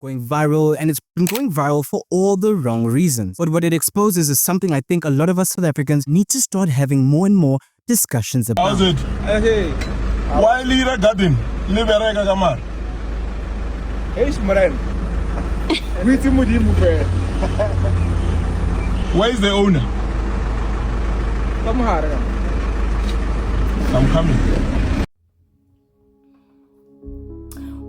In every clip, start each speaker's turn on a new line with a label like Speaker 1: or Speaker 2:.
Speaker 1: going viral, and it's been going viral for all the wrong reasons. But what it exposes is something I think a lot of us South Africans need to start having more and more discussions about.
Speaker 2: How's it?
Speaker 3: Hey.
Speaker 2: Why Lira Garden? Liberega Gamar.
Speaker 3: Hey, Smaren.
Speaker 2: Where is the owner?
Speaker 3: Come here.
Speaker 2: I'm coming.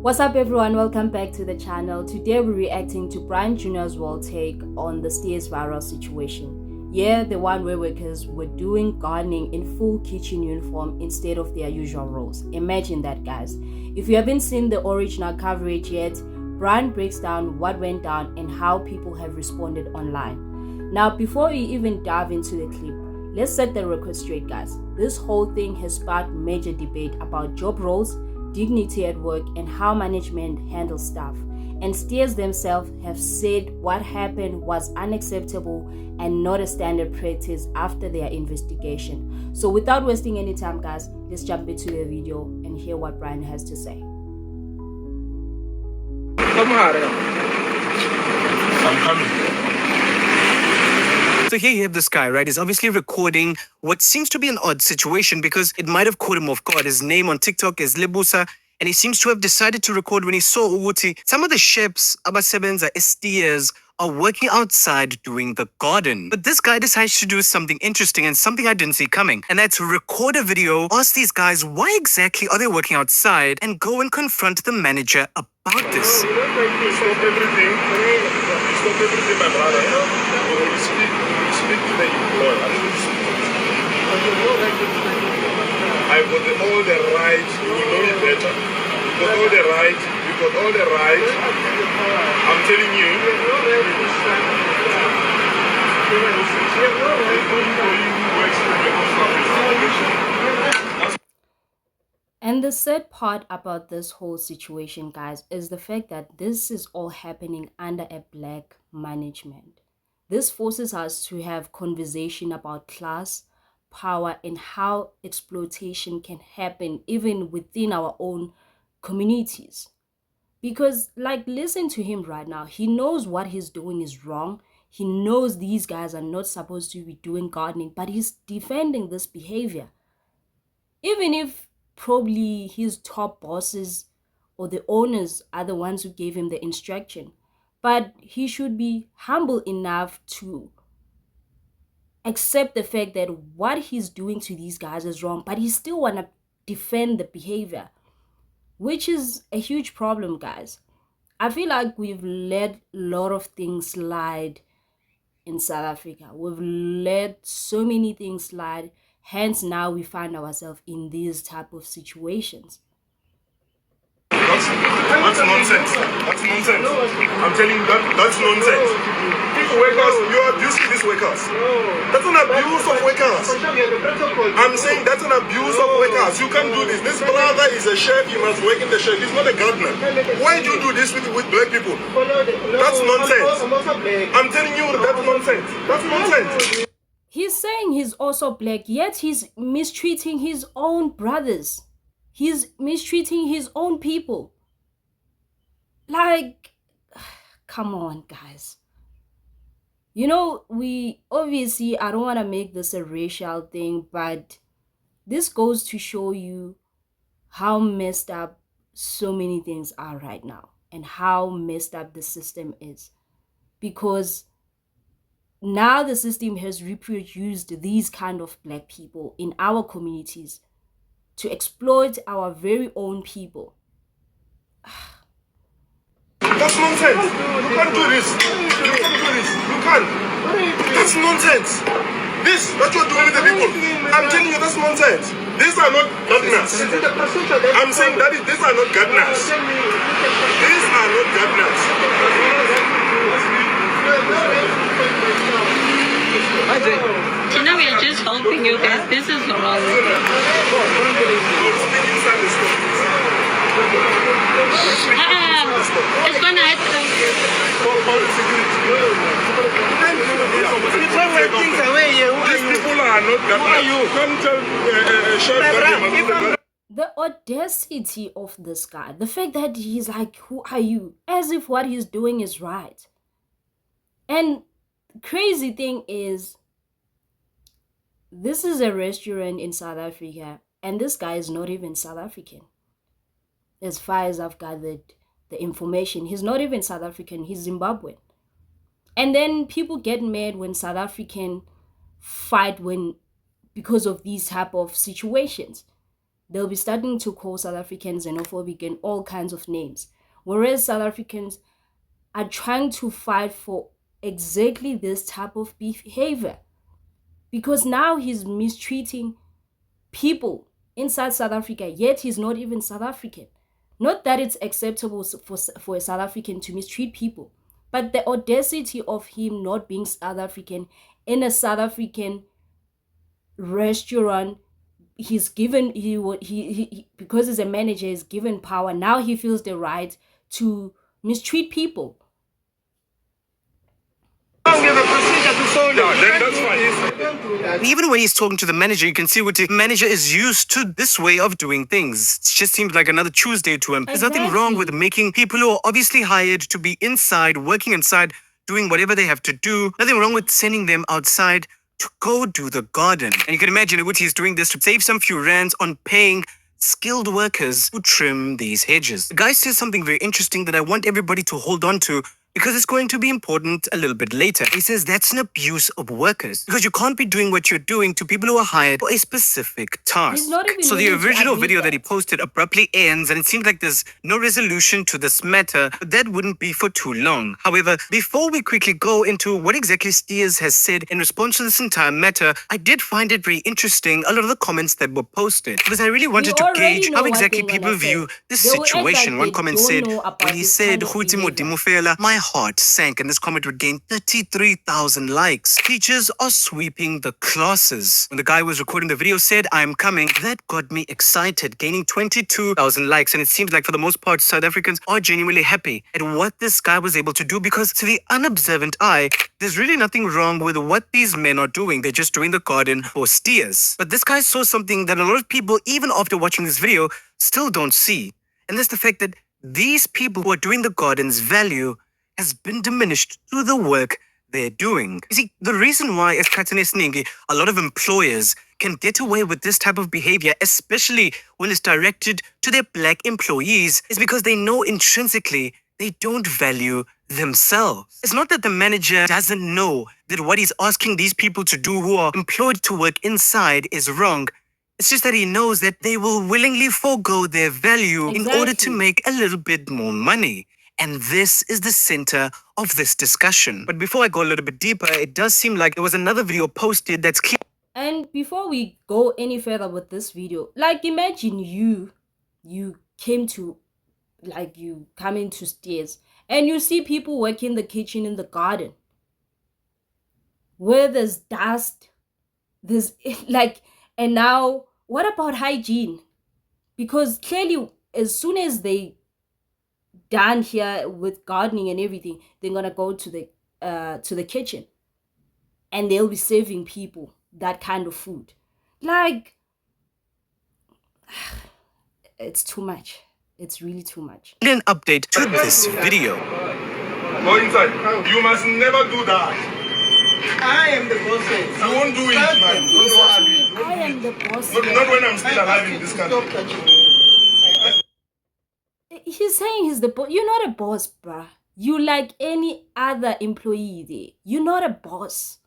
Speaker 4: What's up everyone, welcome back to the channel. Today we're reacting to BrianJuniorsWorld take on the Steers viral situation. Yeah, the one where workers were doing gardening in full kitchen uniform instead of their usual roles. Imagine that, guys. If you haven't seen the original coverage yet, Brian breaks down what went down and how people have responded online. Now, before we even dive into the clip, let's set the record straight, guys. This whole thing has sparked major debate about job roles, dignity at work, and how management handles staff. And Steers themselves have said what happened was unacceptable and not a standard practice after their investigation. So without wasting any time, guys, let's jump into the video and hear what Brian has to say.
Speaker 3: Come here.
Speaker 2: I'm coming.
Speaker 1: So here you have this guy, right? He's obviously recording what seems to be an odd situation because it might have caught him off guard. His name on TikTok is Lebusa, and he seems to have decided to record when he saw Uguti. Some of the chefs, abasebenza, Steers, are working outside doing the garden. But this guy decides to do something interesting and something I didn't see coming. And that's record a video, ask these guys why exactly are they working outside, and go and confront the manager about this.
Speaker 2: Stop everything. Stop everything, my brother. Speak to the employer. I've got all the right. You will know it better. You've got all the right. You've got all the right. I'm telling you.
Speaker 4: And the sad part about this whole situation, guys, is the fact that this is all happening under a black management. This forces us to have conversation about class, power, and how exploitation can happen even within our own communities. Because, like, listen to him right now. He knows what he's doing is wrong. He knows these guys are not supposed to be doing gardening, but he's defending this behavior. Even if probably his top bosses or the owners are the ones who gave him the instruction. But he should be humble enough to accept the fact that what he's doing to these guys is wrong, but he still want to defend the behavior, which is a huge problem, guys. I feel like we've let a lot of things slide in South Africa. We've let so many things slide, hence now we find ourselves in these type of situations.
Speaker 2: That's nonsense. That's nonsense. I'm telling you that's nonsense. These workers, you're abusing these workers. That's an abuse of workers. I'm saying that's an abuse of workers. You can't do this. This brother is a chef. He must work in the chef. He's not a gardener. Why do you do this with black people? That's nonsense. I'm telling you that's nonsense. That's nonsense.
Speaker 4: He's saying he's also black, yet he's mistreating his own brothers. He's mistreating his own people. Like, come on, guys. You know, we obviously, I don't want to make this a racial thing, but this goes to show you how messed up so many things are right now and how messed up the system is. Because now the system has reproduced these kind of black people in our communities to exploit our very own people.
Speaker 2: That's nonsense. You can't do this. You can't do this. You can't. That's nonsense. This, what you're doing with the people. I'm telling you, that's nonsense. These are not gardeners. I'm saying that these are not gardeners. These are not gardeners.
Speaker 5: You know, we are just helping you guys. This is wrong. It's gonna happen.
Speaker 2: These people are not gardeners. You can't tell a chef that they must
Speaker 4: The audacity of this guy, the fact that he's like, who are you? As if what he's doing is right. And the crazy thing is, this is a restaurant in South Africa, and this guy is not even South African. As far as I've gathered the information, he's not even South African, he's Zimbabwean. And then people get mad when South African fight because of these type of situations. They'll be starting to call South Africans xenophobic and all kinds of names. Whereas South Africans are trying to fight for exactly this type of behavior. Because now he's mistreating people inside South Africa, yet he's not even South African. Not that it's acceptable for a South African to mistreat people, but the audacity of him not being South African in a South African restaurant, he's given, he because he's a manager, he's given power. Now he feels the right to mistreat people.
Speaker 2: Then that's fine.
Speaker 1: Even when he's talking to the manager, you can see what the manager is used to this way of doing things. It just seems like another Tuesday to him. There's nothing wrong with making people who are obviously hired to be inside, working inside, doing whatever they have to do. Nothing wrong with sending them outside to go do the garden. And you can imagine what he's doing this to save some few rands on paying skilled workers who trim these hedges. The guy says something very interesting that I want everybody to hold on to, because it's going to be important a little bit later. He says that's an abuse of workers, because you can't be doing what you're doing to people who are hired for a specific task.
Speaker 4: He's not even
Speaker 1: So the
Speaker 4: willing to
Speaker 1: original
Speaker 4: admit
Speaker 1: video that he
Speaker 4: that.
Speaker 1: posted abruptly ends, and it seems like there's no resolution to this matter, but that wouldn't be for too long. However, before we quickly go into what exactly Steers has said in response to this entire matter, I did find it very interesting, a lot of the comments that were posted, because I really wanted to
Speaker 4: already
Speaker 1: gauge
Speaker 4: know
Speaker 1: how
Speaker 4: what
Speaker 1: exactly
Speaker 4: they're
Speaker 1: people
Speaker 4: gonna say.
Speaker 1: view this
Speaker 4: They will act
Speaker 1: situation.
Speaker 4: like
Speaker 1: One
Speaker 4: they
Speaker 1: comment
Speaker 4: don't
Speaker 1: said,
Speaker 4: know about
Speaker 1: when he
Speaker 4: this
Speaker 1: said,
Speaker 4: kind of
Speaker 1: "Huti
Speaker 4: behavior."
Speaker 1: Modimofela," my heart sank, and this comment would gain 33,000 likes. Teachers are sweeping the classes. When the guy was recording the video said, "I'm coming," that got me excited, gaining 22,000 likes. And it seems like for the most part, South Africans are genuinely happy at what this guy was able to do, because to the unobservant eye, there's really nothing wrong with what these men are doing. They're just doing the garden for steers. But this guy saw something that a lot of people, even after watching this video, still don't see. And that's the fact that these people who are doing the garden's value has been diminished through the work they're doing. You see, the reason why, as Ningi, a lot of employers can get away with this type of behavior, especially when it's directed to their black employees, is because they know intrinsically they don't value themselves. It's not that the manager doesn't know that what he's asking these people to do who are employed to work inside is wrong. It's just that he knows that they will willingly forego their value in order to
Speaker 4: Exactly.
Speaker 1: make a little bit more money. And this is the center of this discussion. But before I go a little bit deeper, it does seem like there was another video posted that's clear.
Speaker 4: And before we go any further with this video, like imagine you come into stairs and you see people working in the kitchen, in the garden, where there's dust, there's like, and now what about hygiene? Because clearly as soon as they done here with gardening and everything, they're gonna go to the kitchen and they'll be serving people that kind of food. Like, it's too much. It's really too much.
Speaker 1: An update to this video.
Speaker 2: Go inside. You must never do that.
Speaker 6: I am the boss.
Speaker 2: You won't do it, man. Don't know how to
Speaker 4: I am the boss.
Speaker 2: Not when I'm still alive in this country.
Speaker 6: Stop touching me.
Speaker 4: He's saying he's the boss. You're not a boss, bruh. You like any other employee there. You're not a boss.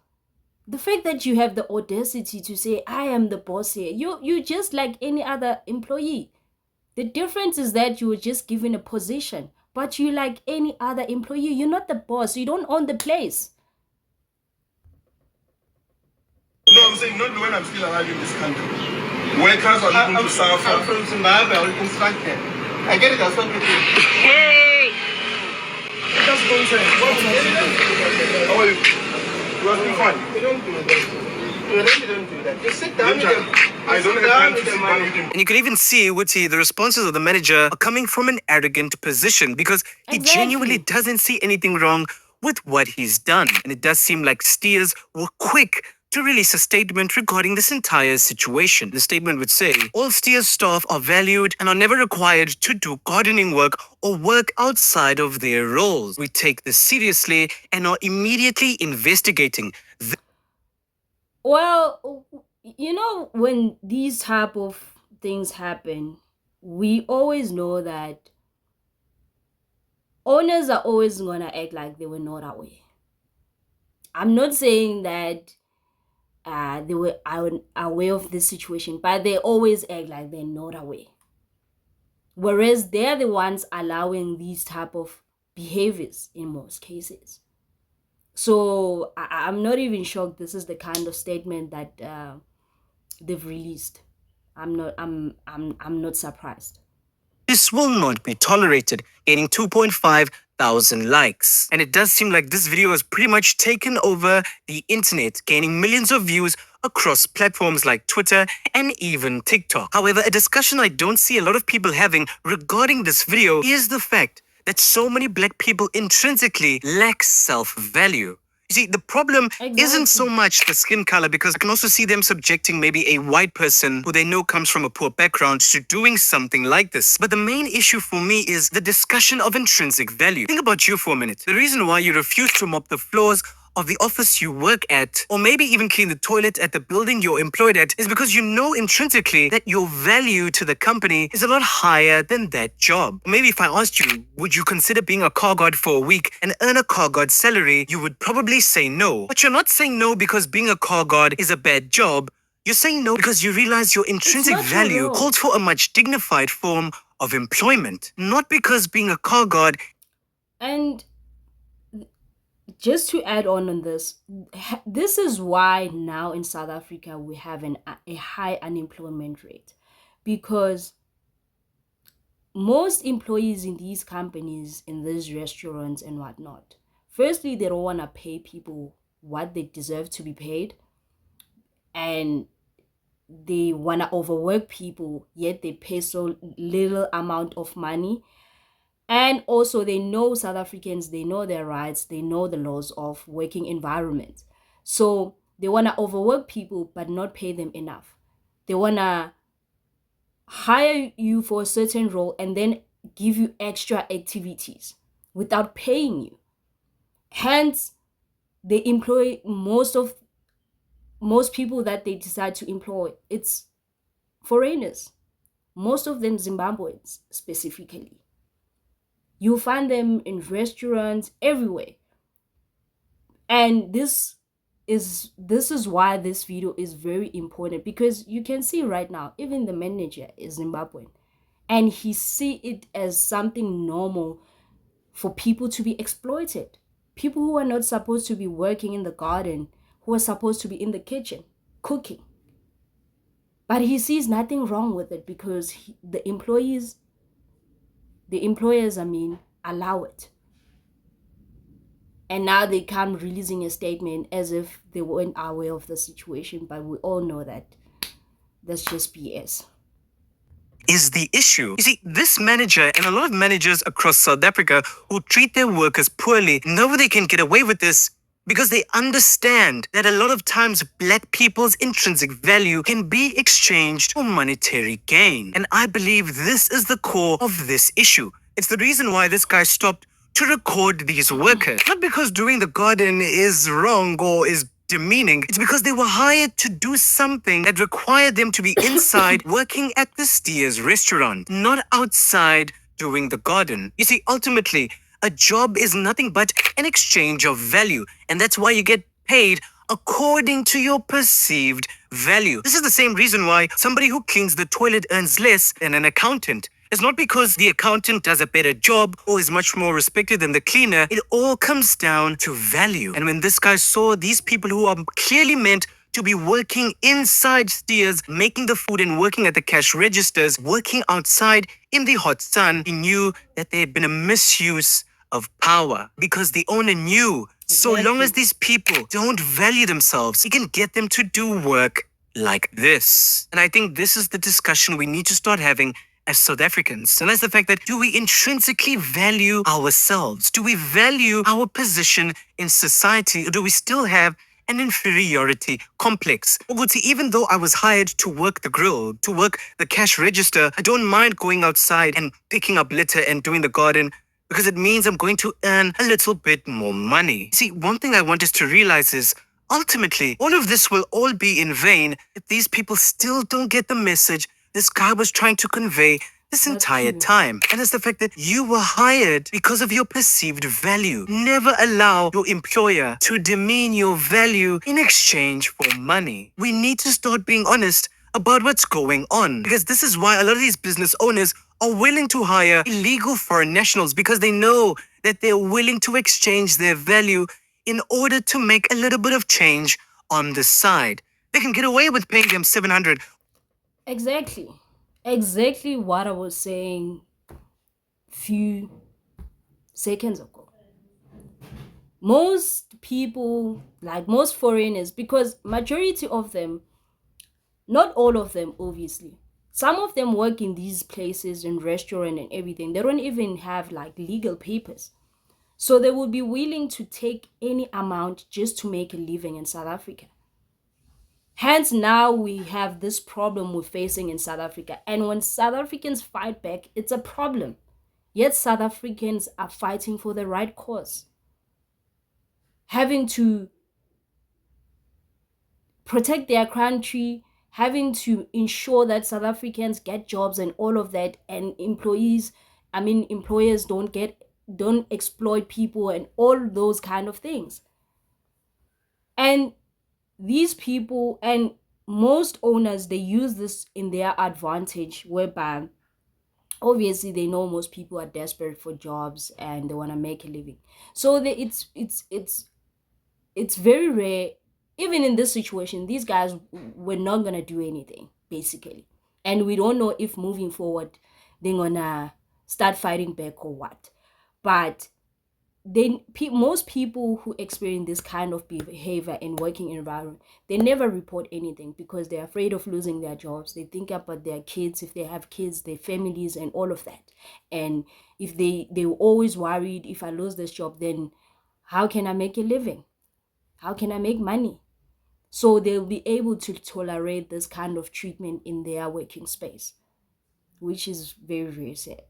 Speaker 4: The fact that you have the audacity to say, I am the boss here, you're just like any other employee. The difference is that you were just given a position, but you like any other employee. You're not the boss. You don't own the place.
Speaker 2: No, I'm saying not when I'm still alive in this country. Workers are looking to
Speaker 6: I'm
Speaker 2: suffer.
Speaker 6: from Zimbabwe. I will construct them. I get it. That's what we do.
Speaker 5: Hey!
Speaker 2: Just go inside. How are you? You are still fine.
Speaker 6: We don't do that. We really don't do that. Just sit down with them.
Speaker 2: I don't have time to sit down with him.
Speaker 1: And you can even see, Woodsy, the responses of the manager are coming from an arrogant position, because he
Speaker 4: Exactly.
Speaker 1: genuinely doesn't see anything wrong with what he's done. And it does seem like steers were quick to release a statement regarding this entire situation. The statement would say, all steers staff are valued and are never required to do gardening work or work outside of their roles. We take this seriously and are immediately investigating.
Speaker 4: Well, you know, when these type of things happen, we always know that owners are always gonna act like they were not aware. I'm not saying that they were aware of this situation, but they always act like they're not aware. Whereas they're the ones allowing these type of behaviors in most cases. So I'm not even shocked this is the kind of statement that they've released. I'm not surprised.
Speaker 1: This will not be tolerated, gaining 2.5 thousand likes. And it does seem like this video has pretty much taken over the internet, gaining millions of views across platforms like Twitter and even TikTok. However, a discussion I don't see a lot of people having regarding this video is the fact that so many black people intrinsically lack self-value. You see, the problem isn't so much the skin color, because I can also see them subjecting maybe a white person who they know comes from a poor background to doing something like this. But the main issue for me is the discussion of intrinsic value. Think about you for a minute. The reason why you refuse to mop the floors of the office you work at, or maybe even clean the toilet at the building you're employed at, is because you know intrinsically that your value to the company is a lot higher than that job. Maybe if I asked you, would you consider being a car guard for a week and earn a car guard salary, you would probably say no. But you're not saying no because being a car guard is a bad job. You're saying no because you realize your intrinsic value calls for a much dignified form of employment, not because being a car guard.
Speaker 4: And just to add on this, this is why now in South Africa we have a high unemployment rate, because most employees in these companies, in these restaurants and whatnot, firstly, they don't want to pay people what they deserve to be paid, and they want to overwork people, yet they pay so little amount of money. And also, they know South Africans, they know their rights, they know the laws of working environments. So they want to overwork people but not pay them enough. They want to hire you for a certain role and then give you extra activities without paying you. Hence, they employ most people that they decide to employ. It's foreigners. Most of them Zimbabweans specifically. You'll find them in restaurants everywhere. And this is why this video is very important, because you can see right now, even the manager is Zimbabwean, and he see it as something normal for people to be exploited. People who are not supposed to be working in the garden, who are supposed to be in the kitchen cooking. But he sees nothing wrong with it because the employers, allow it. And now they come releasing a statement as if they weren't aware of the situation, but we all know that that's just BS.
Speaker 1: Is the issue. You see, this manager and a lot of managers across South Africa who treat their workers poorly know they can get away with this because they understand that a lot of times black people's intrinsic value can be exchanged for monetary gain. And I believe this is the core of this issue. It's the reason why this guy stopped to record these workers. Not because doing the garden is wrong or is demeaning. It's because they were hired to do something that required them to be inside working at the Steers restaurant, not outside doing the garden. You see, ultimately, a job is nothing but an exchange of value, and that's why you get paid according to your perceived value. This is the same reason why somebody who cleans the toilet earns less than an accountant. It's not because the accountant does a better job or is much more respected than the cleaner. It all comes down to value. And when this guy saw these people who are clearly meant to be working inside Steers, making the food and working at the cash registers, working outside in the hot sun, he knew that there had been a misuse of power, because the owner knew so long as these people don't value themselves, he can get them to do work like this. And I think this is the discussion we need to start having as South Africans. And that's the fact that, do we intrinsically value ourselves? Do we value our position in society? Or do we still have an inferiority complex. Ukuthi, even though I was hired to work the grill, to work the cash register, I don't mind going outside and picking up litter and doing the garden because it means I'm going to earn a little bit more money. See, one thing I want us to realize is ultimately, all of this will all be in vain if these people still don't get the message this guy was trying to convey this entire time. And it's the fact that you were hired because of your perceived value. Never allow your employer to demean your value in exchange for money. We need to start being honest about what's going on, because this is why a lot of these business owners are willing to hire illegal foreign nationals, because they know that they're willing to exchange their value in order to make a little bit of change on the side. They can get away with paying them 700.
Speaker 4: Exactly what I was saying few seconds ago. Most people, like most foreigners, because majority of them, not all of them obviously, some of them work in these places and restaurant and everything, they don't even have like legal papers, so they would be willing to take any amount just to make a living in South Africa. Hence, now we have this problem we're facing in South Africa. And when South Africans fight back, it's a problem. Yet South Africans are fighting for the right cause. Having to protect their country, having to ensure that South Africans get jobs and all of that, and employers don't exploit people and all those kind of things. And these people and most owners, they use this in their advantage, whereby obviously they know most people are desperate for jobs and they want to make a living. So it's very rare. Even in this situation, these guys were not gonna do anything basically, and we don't know if moving forward they're gonna start fighting back or what. But most people who experience this kind of behavior in working environment, they never report anything because they're afraid of losing their jobs. They think about their kids, if they have kids, their families and all of that. And if they were always worried, if I lose this job, then how can I make a living? How can I make money? So they'll be able to tolerate this kind of treatment in their working space, which is very, very sad.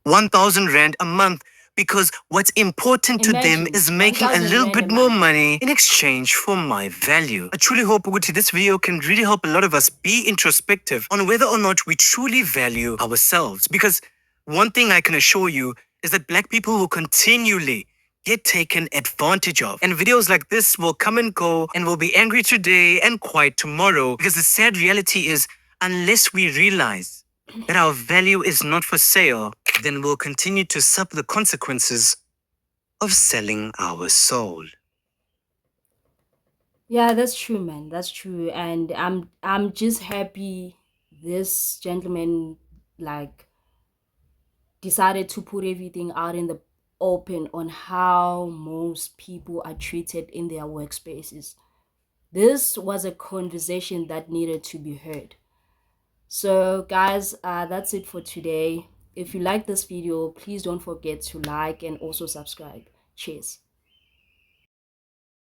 Speaker 1: 1,000 Rand a month, because what's important to them is making a little bit more money in exchange for my value. I truly hope this video can really help a lot of us be introspective on whether or not we truly value ourselves. Because one thing I can assure you is that Black people will continually get taken advantage of. And videos like this will come and go, and we'll be angry today and quiet tomorrow. Because the sad reality is, unless we realize that our value is not for sale, then we'll continue to suffer the consequences of selling our soul.
Speaker 4: Yeah, that's true, man. That's true. And I'm just happy this gentleman like decided to put everything out in the open on how most people are treated in their workspaces. This was a conversation that needed to be heard. So guys, that's it for today. If you like this video, please don't forget to like and also subscribe. Cheers.